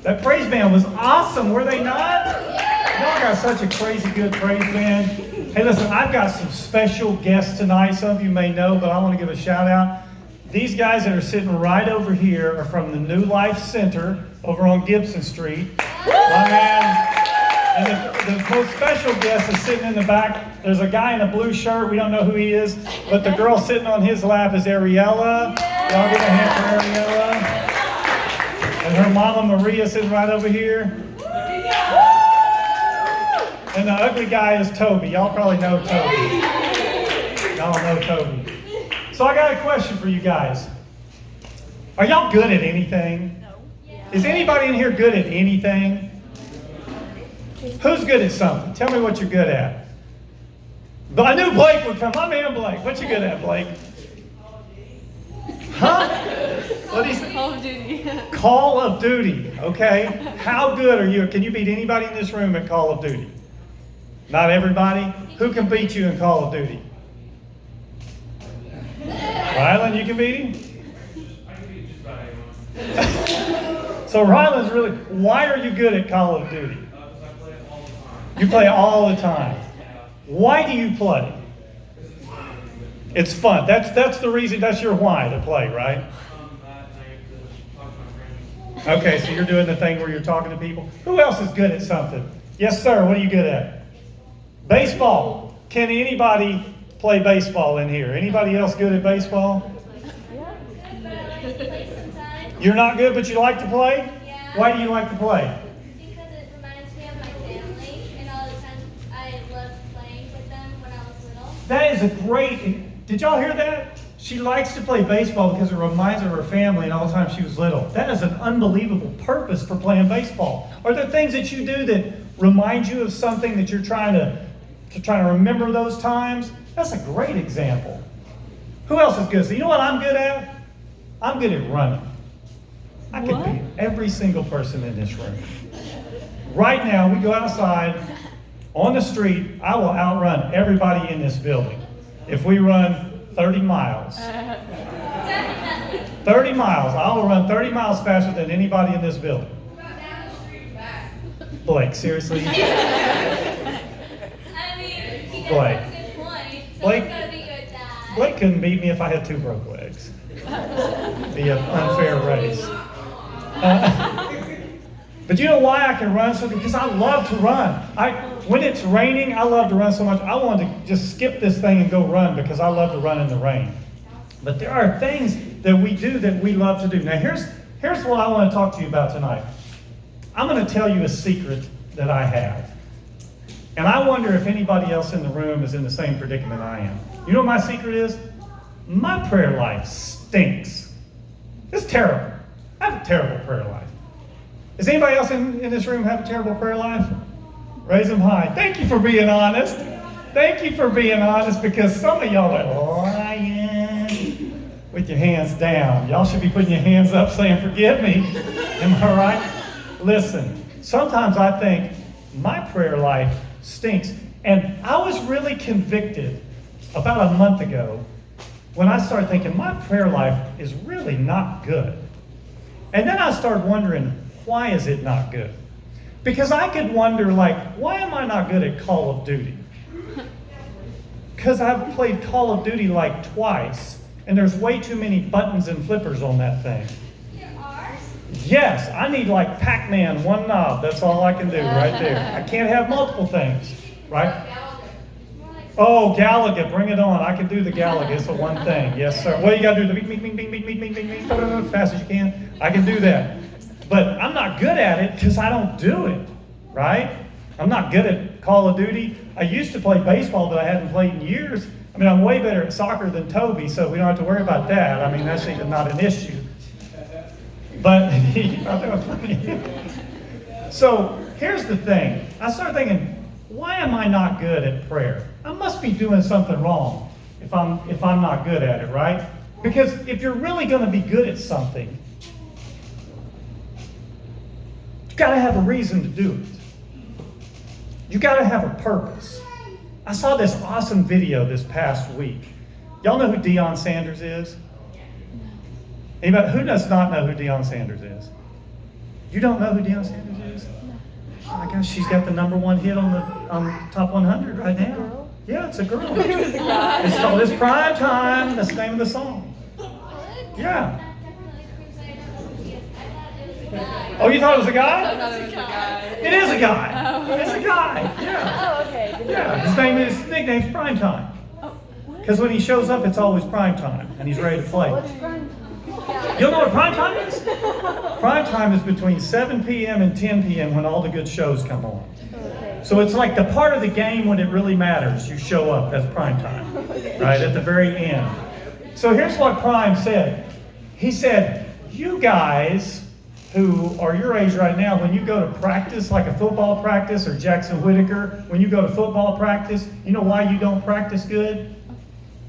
That praise band was awesome, were they not? Y'all got such a crazy good praise band. Hey, listen, I've got some special guests tonight. Some of you may know, but I want to give a shout out. These guys that are sitting right over here are from the New Life Center over on Gibson Street. My man. And the most special guest is sitting in the back. There's a guy in a blue shirt. We don't know who he is, but the girl sitting on his lap is Ariella. Y'all give a hand for Ariella. And her mama Maria sitting right over here. And the ugly guy is Toby. Y'all probably know Toby. Y'all know Toby. So I got a question for you guys. Are y'all good at anything? No. Is anybody in here good at anything? Who's good at something? Tell me what you're good at. But I knew Blake would come. My man Blake. What you good at, Blake? Huh? What is it? Call of Duty. Call of Duty. Okay. How good are you? Can you beat anybody in this room at Call of Duty? Not everybody? Who can beat you in Call of Duty? Rylan, you can beat him? I can beat just about anyone. So Rylan's really, why are you good at Call of Duty? Because I play it all the time. You play all the time. Why do you play? It's fun. That's the reason, that's your why to play, right? That night to talk to my friends. Okay, so you're doing the thing where you're talking to people. Who else is good at something? Yes, sir. What are you good at? Baseball. Can anybody play baseball in here? Anybody else good at baseball? You're not good, but you like to play? Yeah. Why do you like to play? Because it reminds me of my family and all the times I loved playing with them when I was little. That is a great, did y'all hear that? She likes to play baseball because it reminds her of her family and all the time she was little. That is an unbelievable purpose for playing baseball. Are there things that you do that remind you of something that you're trying to remember those times? That's a great example. Who else is good? So you know what I'm good at? I'm good at running. I could beat every single person in this room. Right now, we go outside on the street, I will outrun everybody in this building. If we run 30 miles. 30 miles. I will run 30 miles faster than anybody in this building. Blake, seriously? I mean, he does Blake. have a good point. So Blake. it's gotta be good, Dad. Blake couldn't beat me if I had two broke legs. Be an unfair race. But you know why I can run so? Because I love to run. When it's raining, I love to run so much. I want to just skip this thing and go run because I love to run in the rain. But there are things that we do that we love to do. Now here's what I want to talk to you about tonight. I'm going to tell you a secret that I have. And I wonder if anybody else in the room is in the same predicament I am. You know what my secret is? My prayer life stinks. It's terrible. I have a terrible prayer life. Does anybody else in this room have a terrible prayer life? Raise them high. Thank you for being honest. Thank you for being honest because some of y'all are lying with your hands down. Y'all should be putting your hands up saying, forgive me. Am I right? Listen, sometimes I think my prayer life stinks. And I was really convicted about a month ago when I started thinking my prayer life is really not good. And then I started wondering, why is it not good? Because I could wonder, why am I not good at Call of Duty? Because I've played Call of Duty twice, and there's way too many buttons and flippers on that thing. There are? Yes, I need Pac-Man, one knob. That's all I can do right there. I can't have multiple things, right? Oh, Galaga, bring it on. I can do the Galaga. It's the one thing. Yes, sir. What do you got to do? The bing, bing, bing, bing, bing, bing, bing, bing, as fast as you can. I can do that. But I'm not good at it because I don't do it, right? I'm not good at Call of Duty. I used to play baseball, but I hadn't played in years. I mean, I'm way better at soccer than Toby, so we don't have to worry about that. I mean, that's even not an issue. But so here's the thing. I started thinking, why am I not good at prayer? I must be doing something wrong if I'm not good at it, right? Because if you're really going to be good at something, you got to have a reason to do it. You got to have a purpose. I saw this awesome video this past week. Y'all know who Deion Sanders is? Anybody who does not know who Deion Sanders is? You don't know who Deion Sanders is? Oh my gosh, she's got the #1 hit on the top 100 right now. Yeah, it's a girl. It's called "It's Prime Time." That's the name of the song. Yeah. That definitely proves I don't know who he is. I thought it was a guy. Oh, you thought it was a I guy? thought it was a guy. It is a guy. Oh. It's a guy. Yeah. Oh, okay. Good Yeah. to His nickname's Prime Time. Oh, what? Because when he shows up, it's always prime time, and he's ready to play. What's prime time? You don't know what prime time is? Prime time is between 7 p.m. and 10 p.m. when all the good shows come on. Okay. So it's like the part of the game when it really matters. You show up. That's prime time, right at the very end. So here's what Prime said. He said, "You guys who are your age right now, when you go to practice, like a football practice, or Jackson Whitaker, when you go to football practice, you know why you don't practice good?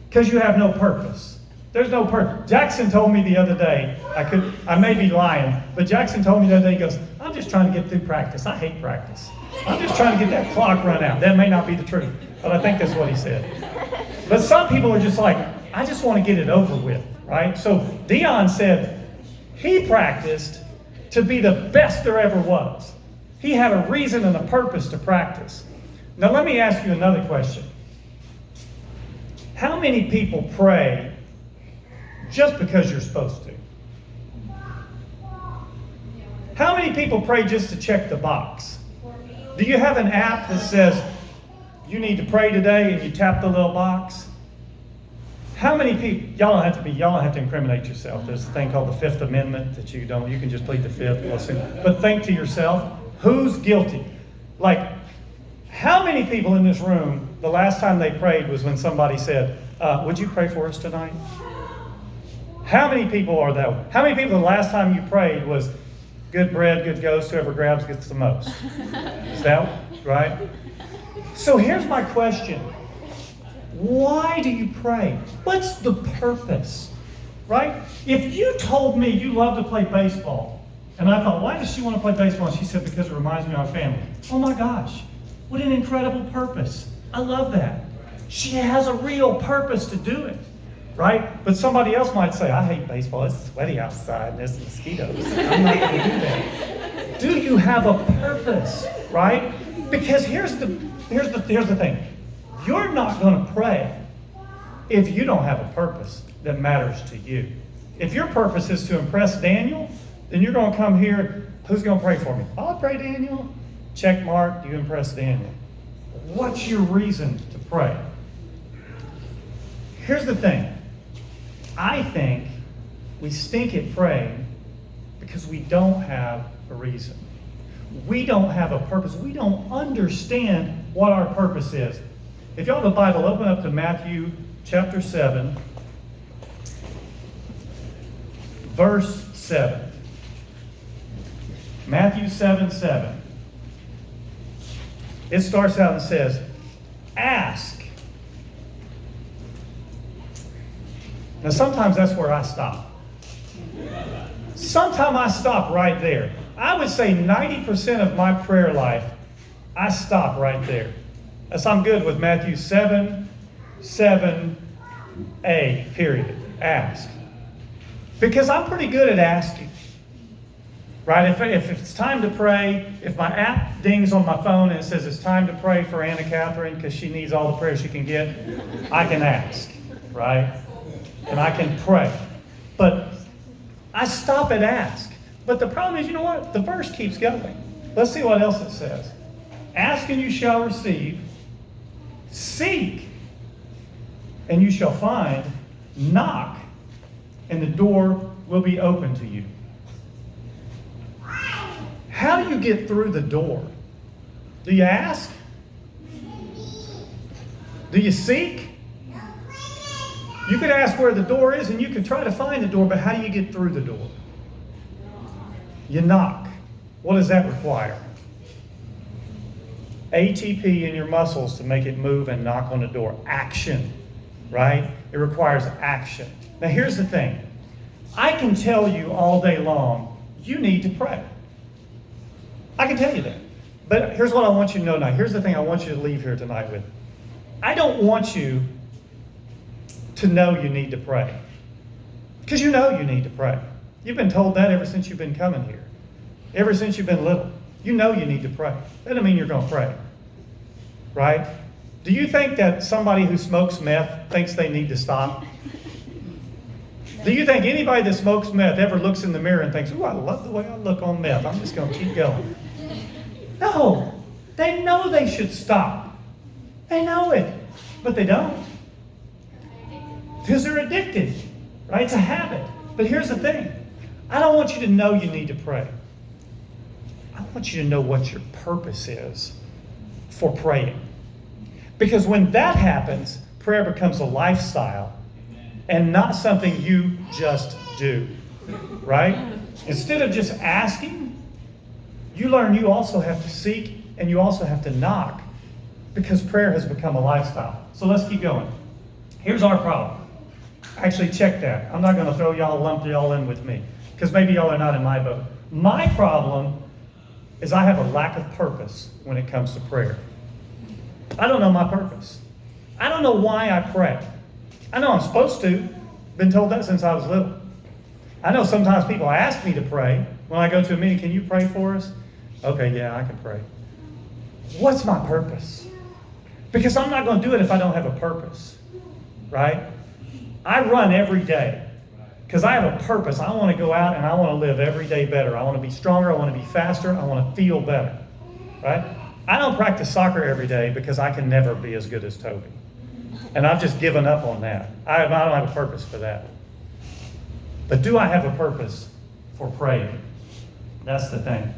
Because you have no purpose. There's no purpose." Jackson told me the other day, I may be lying, but Jackson told me the other day, he goes, "I'm just trying to get through practice. I hate practice. I'm just trying to get that clock run out." That may not be the truth, but I think that's what he said. But some people are just like, "I just want to get it over with," right? So Deion said he practiced to be the best there ever was. He had a reason and a purpose to practice. Now let me ask you another question. How many people pray just because you're supposed to? How many people pray just to check the box? Do you have an app that says you need to pray today and you tap the little box? How many people, y'all don't have to incriminate yourself. There's a thing called the Fifth Amendment that you can just plead the Fifth. Listen, but think to yourself, who's guilty? Like, how many people in this room, the last time they prayed was when somebody said, "Would you pray for us tonight?" How many people are that? How many people the last time you prayed was good bread, good ghost, whoever grabs gets the most? Is that right? So here's my question. Why do you pray? What's the purpose? Right? If you told me you love to play baseball, and I thought, why does she want to play baseball? And she said, because it reminds me of our family. Oh my gosh, what an incredible purpose. I love that. She has a real purpose to do it. Right? But somebody else might say, I hate baseball. It's sweaty outside and there's mosquitoes. I'm not going to do that. Do you have a purpose? Right? Because here's the thing. You're not going to pray if you don't have a purpose that matters to you. If your purpose is to impress Daniel, then you're going to come here. Who's going to pray for me? I'll pray, Daniel. Check mark. You impress Daniel. What's your reason to pray? Here's the thing. I think we stink at praying because we don't have a reason. We don't have a purpose. We don't understand what our purpose is. If y'all have a Bible, open up to Matthew chapter 7, verse 7. Matthew 7:7. It starts out and says, ask. Now sometimes that's where I stop. Sometimes I stop right there. I would say 90% of my prayer life, I stop right there. As I'm good with Matthew 7:7a, period. Ask. Because I'm pretty good at asking. Right? If it's time to pray, if my app dings on my phone and it says it's time to pray for Anna Catherine because she needs all the prayer she can get, I can ask. Right? And I can pray. But I stop at ask. But the problem is, you know what? The verse keeps going. Let's see what else it says. Ask and you shall receive. Seek and you shall find. Knock and the door will be open to you. How do you get through the door? Do you ask? Do you seek? You could ask where the door is and you could try to find the door, but how do you get through the door? You knock. What does that require? ATP in your muscles to make it move and knock on the door. Action, right? It requires action. Now here's the thing. I can tell you all day long, you need to pray. I can tell you that. But here's what I want you to know now. Here's the thing I want you to leave here tonight with. I don't want you to know you need to pray. Because you know you need to pray. You've been told that ever since you've been coming here. ever since you've been little. You know you need to pray. That doesn't mean you're going to pray. Right? Do you think that somebody who smokes meth thinks they need to stop? Do you think anybody that smokes meth ever looks in the mirror and thinks, "Ooh, I love the way I look on meth. I'm just going to keep going"? No. They know they should stop. They know it. But they don't. Because they're addicted. Right? It's a habit. But here's the thing. I don't want you to know you need to pray. I want you to know what your purpose is for praying. Because when that happens, prayer becomes a lifestyle and not something you just do. Right? Instead of just asking, you learn you also have to seek and you also have to knock, because prayer has become a lifestyle. So let's keep going. Here's our problem. Actually, check that. I'm not going to throw y'all, lump y'all in with me, because maybe y'all are not in my boat. My problem is I have a lack of purpose when it comes to prayer. I don't know my purpose. I don't know why I pray. I know I'm supposed to. Been told that since I was little. I know sometimes people ask me to pray. When I go to a meeting, "Can you pray for us?" Okay, yeah, I can pray. What's my purpose? Because I'm not going to do it if I don't have a purpose. Right? I run every day because I have a purpose. I want to go out and I want to live every day better. I want to be stronger. I want to be faster. I want to feel better. Right? I don't practice soccer every day because I can never be as good as Toby. And I've just given up on that. I don't have a purpose for that. But do I have a purpose for praying? That's the thing.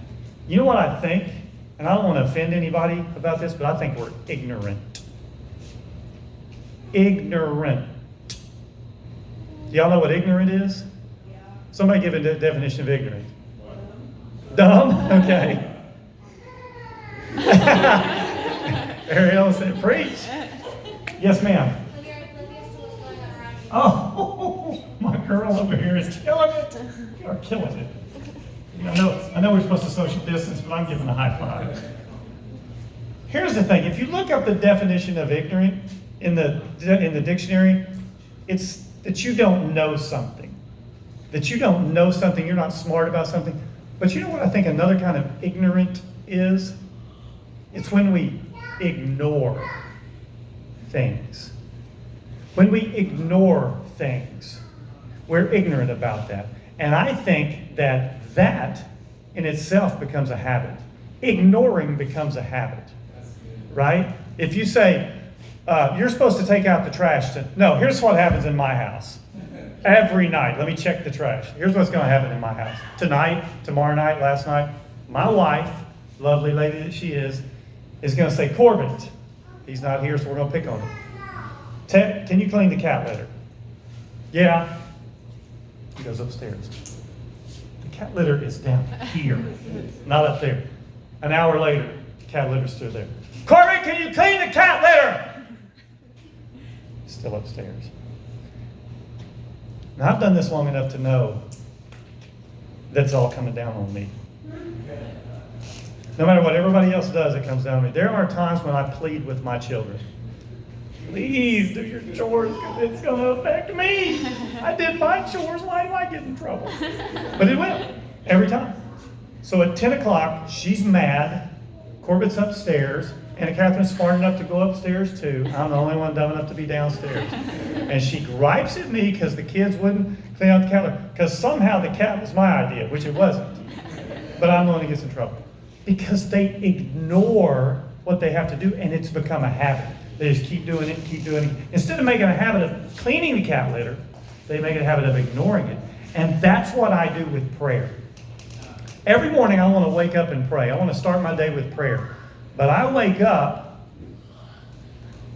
You know what I think? And I don't want to offend anybody about this, but I think we're ignorant. Ignorant. Do y'all know what ignorant is? Somebody give a definition of ignorant. Dumb? Okay. Ariel said, "Preach." Yes, ma'am. When you're oblivious to what's going on around you. Oh, my girl over here is killing it. You are killing it. I know we're supposed to social distance, but I'm giving a high five. Here's the thing. If you look up the definition of ignorant in the dictionary, it's that you don't know something. That you don't know something, you're not smart about something. But you know what I think another kind of ignorant is? It's when we ignore things. When we ignore things, we're ignorant about that. And I think that in itself becomes a habit. Ignoring becomes a habit. Right? If you say, you're supposed to take out the trash. No, here's what happens in my house. Every night, let me check the trash. Here's what's going to happen in my house. Tonight, tomorrow night, last night, my wife, lovely lady that she is going to say, "Corbett." He's not here, so we're going to pick on him. "Ted, can you clean the cat litter?" "Yeah." He goes upstairs. The cat litter is down here, not up there. An hour later, the cat litter's still there. "Corbett, can you clean the cat litter?" Still upstairs. Now, I've done this long enough to know that's all coming down on me. No matter what everybody else does, it comes down on me. There are times when I plead with my children. "Please do your chores because it's going to affect me. I did my chores. Why do I get in trouble?" But it will, every time. So at 10 o'clock, she's mad. Corbett's upstairs. Anna Catherine's smart enough to go upstairs too. I'm the only one dumb enough to be downstairs. And she gripes at me because the kids wouldn't clean out the cat litter. Because somehow the cat was my idea, which it wasn't. But I'm the one who gets in trouble. Because they ignore what they have to do, and it's become a habit. They just keep doing it, keep doing it. Instead of making a habit of cleaning the cat litter, they make it a habit of ignoring it. And that's what I do with prayer. Every morning I want to wake up and pray. I want to start my day with prayer. But I wake up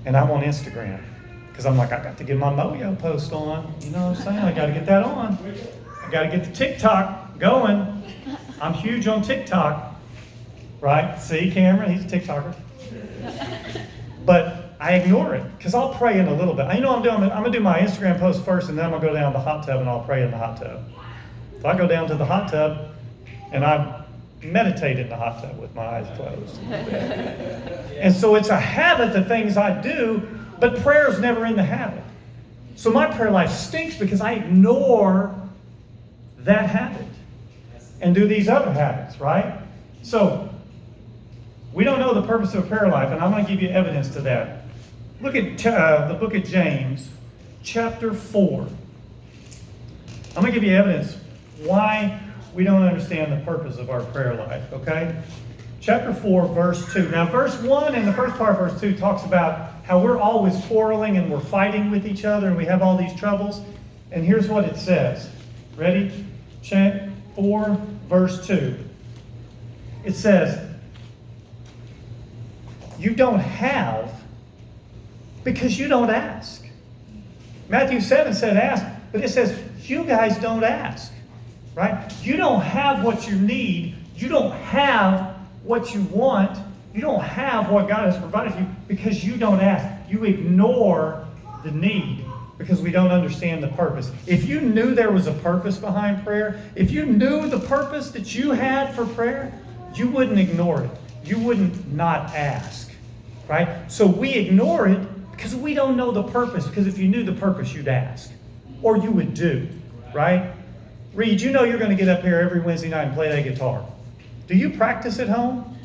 and I'm on Instagram. Because I'm like, I got to get my Moyo post on. You know what I'm saying? I got to get that on. I got to get the TikTok going. I'm huge on TikTok. Right? See, Cameron, he's a TikToker. But I ignore it because I'll pray in a little bit. You know what I'm doing? I'm going to do my Instagram post first, and then I'm going to go down to the hot tub and I'll pray in the hot tub. So I go down to the hot tub and I meditate in the hot tub with my eyes closed. And so it's a habit, the things I do, but prayer is never in the habit. So my prayer life stinks because I ignore that habit. and do these other habits, right? So, we don't know the purpose of a prayer life, and I'm going to give you evidence to that. Look at the book of James, chapter 4. I'm going to give you evidence why we don't understand the purpose of our prayer life, okay? Chapter 4, verse 2. Now, verse 1 and the first part of verse 2 talks about how we're always quarreling and we're fighting with each other and we have all these troubles. And here's what it says. Ready? Chapter 4, verse 2. It says, you don't have because you don't ask. Matthew 7 said ask, but it says you guys don't ask, right? You don't have what you need. You don't have what you want. You don't have what God has provided for you because you don't ask. You ignore the need because we don't understand the purpose. If you knew there was a purpose behind prayer, if you knew the purpose that you had for prayer, you wouldn't ignore it. You wouldn't not ask, right? So we ignore it because we don't know the purpose. Because if you knew the purpose, you'd ask. Or you would do, right? Reed, you know you're going to get up here every Wednesday night and play that guitar. Do you practice at home?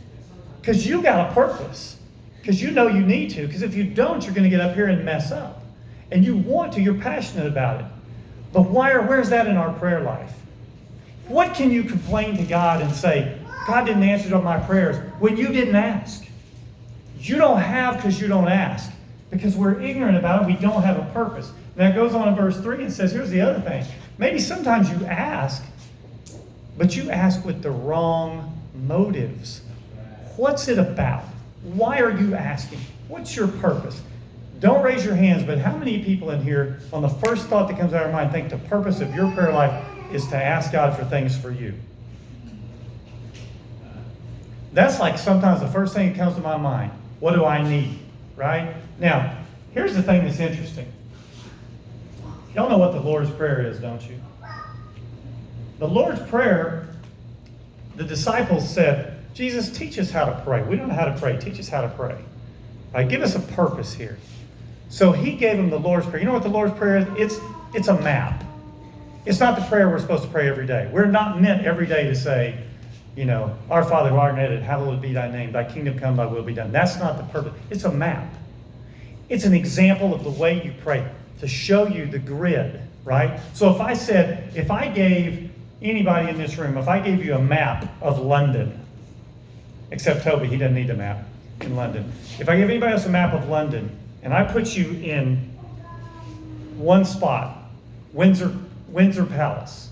Because you got a purpose. Because you know you need to. Because if you don't, you're going to get up here and mess up. And you want to. You're passionate about it. But where's that in our prayer life? What can you complain to God and say, God didn't answer all my prayers when you didn't ask? You don't have because you don't ask. Because we're ignorant about it. We don't have a purpose. Now it goes on in verse 3 and says, here's the other thing. Maybe sometimes you ask, but you ask with the wrong motives. What's it about? Why are you asking? What's your purpose? Don't raise your hands, but how many people in here, on the first thought that comes out of your mind, think the purpose of your prayer life is to ask God for things for you? That's like sometimes the first thing that comes to my mind. What do I need? Right? Now, here's the thing that's interesting. Y'all know what the Lord's Prayer is, don't you? The Lord's Prayer, the disciples said, Jesus, teach us how to pray. We don't know how to pray. Teach us how to pray. Right? Give us a purpose here. So he gave them the Lord's Prayer. You know what the Lord's Prayer is? It's a map. It's not the prayer we're supposed to pray every day. We're not meant every day to say, you know, Our Father who art in heaven, hallowed be thy name. Thy kingdom come, thy will be done. That's not the purpose. It's a map. It's an example of the way you pray to show you the grid, right? So if I gave anybody in this room, if I gave you a map of London, except Toby, he doesn't need a map in London. If I give anybody else a map of London, and I put you in one spot, Windsor Palace,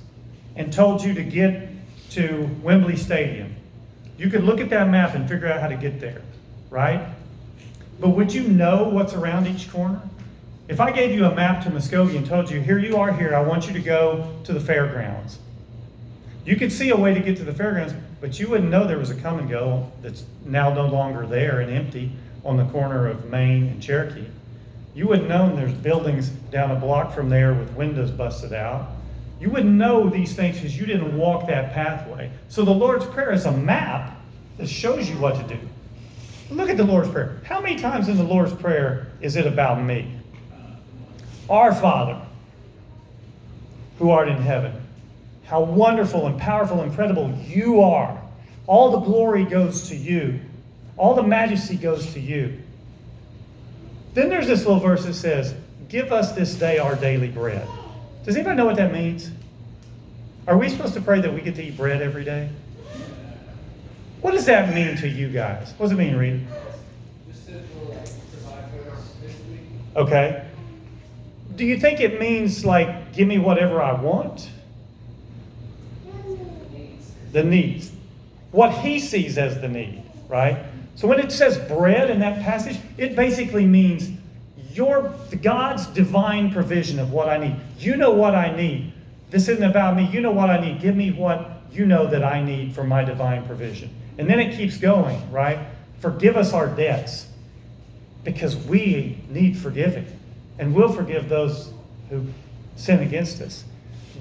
and told you to get to Wembley Stadium, you could look at that map and figure out how to get there, right? But would you know what's around each corner? If I gave you a map to Muskogee and told you, here you are here, I want you to go to the fairgrounds. You could see a way to get to the fairgrounds, but you wouldn't know there was a come and go that's now no longer there and empty on the corner of Main and Cherokee. You wouldn't know there's buildings down a block from there with windows busted out. You wouldn't know these things because you didn't walk that pathway. So the Lord's Prayer is a map that shows you what to do. Look at the Lord's Prayer. How many times in the Lord's Prayer is it about me? Our Father, who art in heaven, how wonderful and powerful and incredible you are. All the glory goes to you. All the majesty goes to you. Then there's this little verse that says, give us this day our daily bread. Does anybody know what that means? Are we supposed to pray that we get to eat bread every day? What does that mean to you guys? What does it mean, Reed? Just that we'll provide for us this week. Okay. Do you think it means like, give me whatever I want? The needs. What he sees as the need, right? So when it says bread in that passage, it basically means God's divine provision of what I need. You know what I need. This isn't about me. You know what I need. Give me what you know that I need for my divine provision. And then it keeps going, right? Forgive us our debts because we need forgiving. And we'll forgive those who sin against us.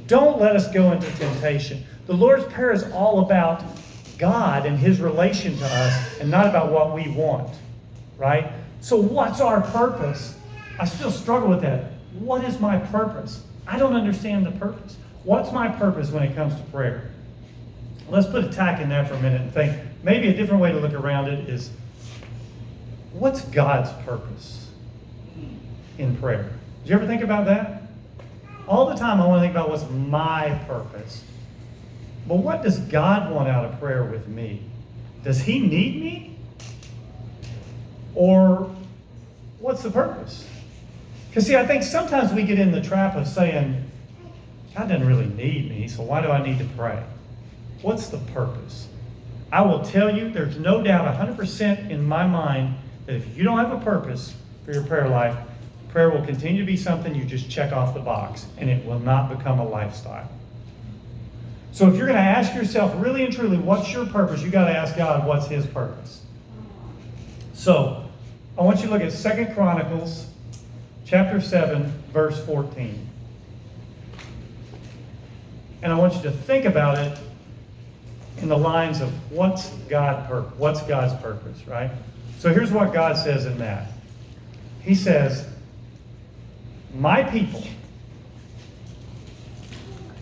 Don't let us go into temptation. The Lord's Prayer is all about God and his relation to us and not about what we want, right? So what's our purpose? I still struggle with that. What is my purpose? I don't understand the purpose. What's my purpose when it comes to prayer? let's put a tack in there for a minute and think, maybe a different way to look around it is, what's God's purpose in prayer? Did you ever think about that? All the time I want to think about what's my purpose. But what does God want out of prayer with me? Does he need me? Or what's the purpose? Because see, I think sometimes we get in the trap of saying, God doesn't really need me, so why do I need to pray? What's the purpose? I will tell you, there's no doubt 100% in my mind that if you don't have a purpose for your prayer life, prayer will continue to be something you just check off the box, and it will not become a lifestyle. So if you're going to ask yourself really and truly, what's your purpose? You got to ask God, what's his purpose? So I want you to look at 2 Chronicles chapter 7, verse 14. And I want you to think about it in the lines of what's God's purpose, right? So here's what God says in that. He says, my people,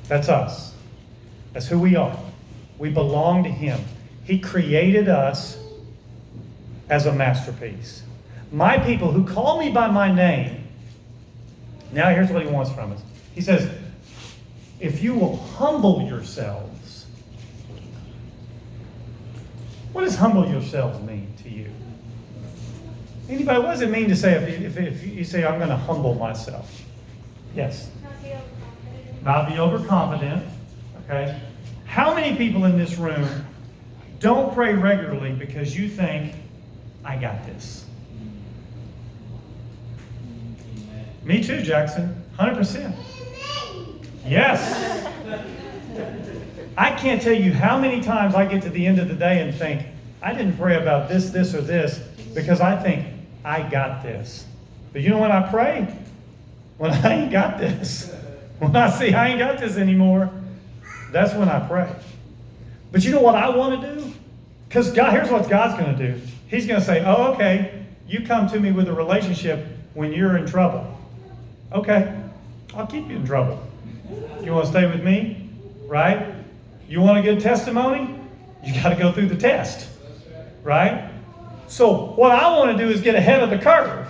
that's us. That's who we are. We belong to him. He created us as a masterpiece. My people who call me by my name. Now here's what he wants from us. He says, if you will humble yourselves. What does humble yourselves mean to you? Anybody, what does it mean to say if you say, I'm going to humble myself? Yes. Not be overconfident. Not be overconfident. Okay. How many people in this room don't pray regularly because you think, I got this? Me too, Jackson. 100%. Yes. I can't tell you how many times I get to the end of the day and think, I didn't pray about this, this, or this, because I think, I got this. But you know when I pray? When I ain't got this. When I see I ain't got this anymore, that's when I pray. But you know what I want to do? Because God, here's what God's going to do. He's going to say, oh, okay, you come to me with a relationship when you're in trouble. Okay, I'll keep you in trouble. You want to stay with me? Right? You want a good testimony? You got to go through the test. Right? So what I want to do is get ahead of the curve.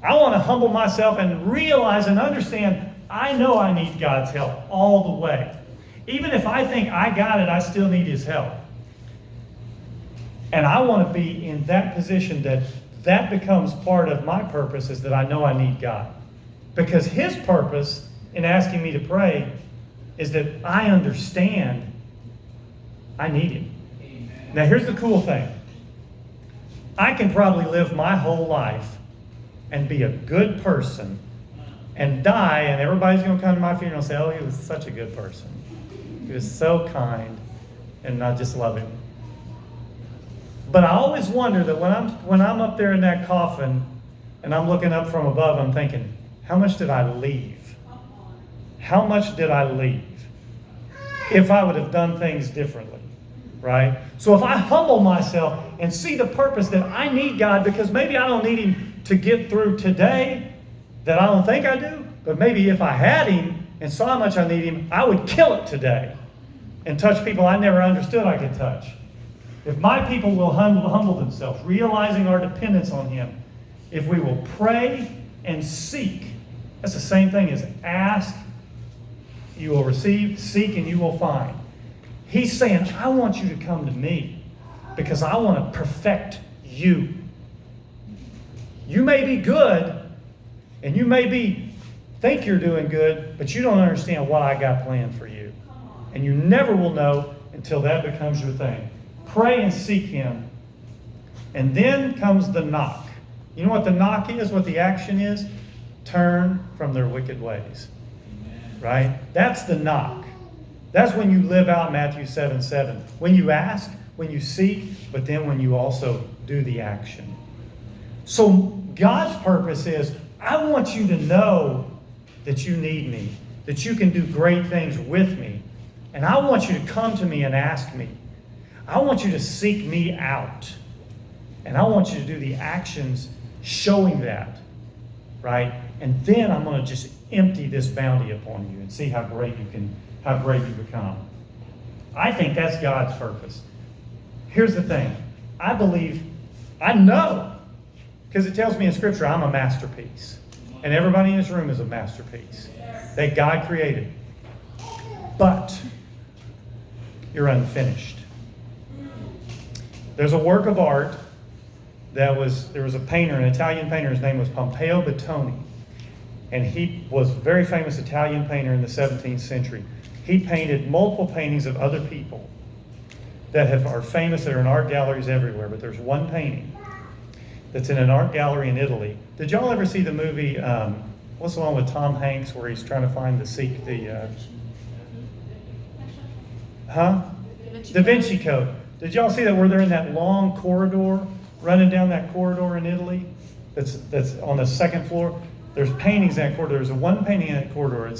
I want to humble myself and realize and understand I know I need God's help all the way. Even if I think I got it, I still need his help. And I want to be in that position that becomes part of my purpose, is that I know I need God. Because his purpose in asking me to pray is that I understand I need him. Amen. Now here's the cool thing. I can probably live my whole life and be a good person and die, and everybody's going to come to my funeral and say, oh, he was such a good person. He was so kind, and I just love him. But I always wonder that when I'm up there in that coffin and I'm looking up from above, I'm thinking, how much did I leave? How much did I leave? If I would have done things differently, right? So if I humble myself and see the purpose that I need God, because maybe I don't need him to get through today, that I don't think I do, but maybe if I had him and saw how much I need him, I would kill it today and touch people I never understood I could touch. If my people will humble themselves, realizing our dependence on him, if we will pray and seek, that's the same thing as ask, you will receive, seek, and you will find. He's saying, I want you to come to me because I want to perfect you. You may be good, and you may think you're doing good, but you don't understand what I got planned for you. And you never will know until that becomes your thing. Pray and seek him. And then comes the knock. You know what the knock is, what the action is? Turn from their wicked ways. Amen. Right? That's the knock. That's when you live out Matthew 7:7. When you ask, when you seek, but then when you also do the action. So God's purpose is, I want you to know that you need me, that you can do great things with me. And I want you to come to me and ask me. I want you to seek me out. And I want you to do the actions showing that, right? And then I'm going to just empty this bounty upon you and see how great you become. I think that's God's purpose. Here's the thing. I believe, I know, because it tells me in Scripture I'm a masterpiece. And everybody in this room is a masterpiece that God created. But you're unfinished. There's a work of art there was a painter, an Italian painter, his name was Pompeo Bottoni. And he was a very famous Italian painter in the 17th century. He painted multiple paintings of other people that are famous, that are in art galleries everywhere. But there's one painting that's in an art gallery in Italy. Did y'all ever see the movie, what's the one with Tom Hanks where he's trying to find Da Vinci Code. Did y'all see that where they're in that long corridor, running down that corridor in Italy that's on the second floor? There's paintings in that corridor. There's one painting in that corridor. It's